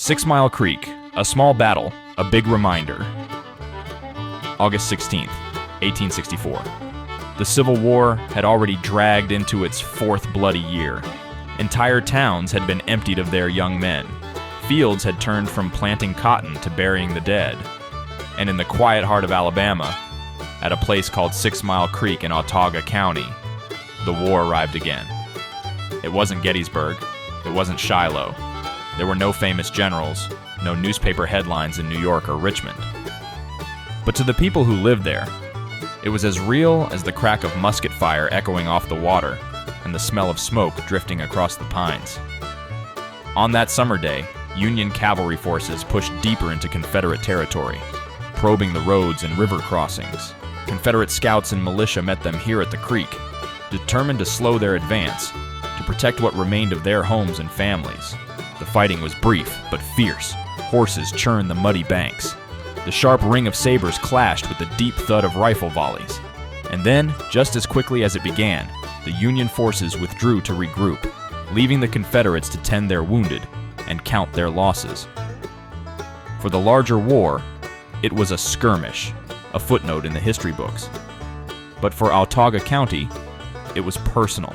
6 Mile Creek, a small battle, a big reminder. August 16th, 1864. The Civil War had already dragged into its fourth bloody year. Entire towns had been emptied of their young men. Fields had turned from planting cotton to burying the dead. And in the quiet heart of Alabama, at a place called 6 Mile Creek in Autauga County, the war arrived again. It wasn't Gettysburg. It wasn't Shiloh. There were no famous generals, no newspaper headlines in New York or Richmond. But to the people who lived there, it was as real as the crack of musket fire echoing off the water and the smell of smoke drifting across the pines. On that summer day, Union cavalry forces pushed deeper into Confederate territory, probing the roads and river crossings. Confederate scouts and militia met them here at the creek, determined to slow their advance, to protect what remained of their homes and families. The fighting was brief, but fierce. Horses churned the muddy banks. The sharp ring of sabers clashed with the deep thud of rifle volleys. And then, just as quickly as it began, the Union forces withdrew to regroup, leaving the Confederates to tend their wounded and count their losses. For the larger war, it was a skirmish, a footnote in the history books. But for Autauga County, it was personal.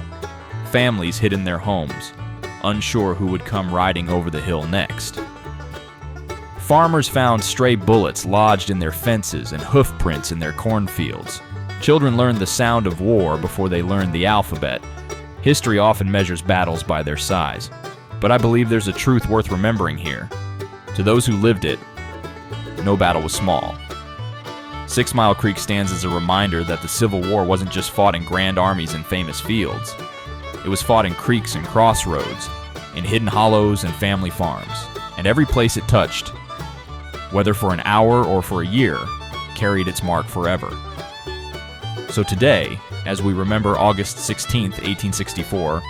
Families hid in their homes, unsure who would come riding over the hill next. Farmers found stray bullets lodged in their fences and hoof prints in their cornfields. Children learned the sound of war before they learned the alphabet. History often measures battles by their size, but I believe there's a truth worth remembering here. To those who lived it, no battle was small. 6 Mile Creek stands as a reminder that the Civil War wasn't just fought in grand armies and famous fields. It was fought in creeks and crossroads, in hidden hollows and family farms, and every place it touched, whether for an hour or for a year, carried its mark forever. So today, as we remember August 16th, 1864,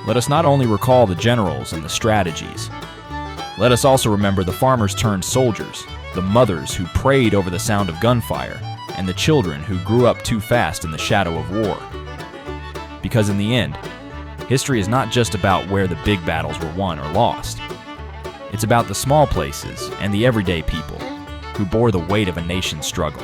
let us not only recall the generals and the strategies, let us also remember the farmers turned soldiers, the mothers who prayed over the sound of gunfire, and the children who grew up too fast in the shadow of war. Because in the end, history is not just about where the big battles were won or lost. It's about the small places and the everyday people who bore the weight of a nation's struggle.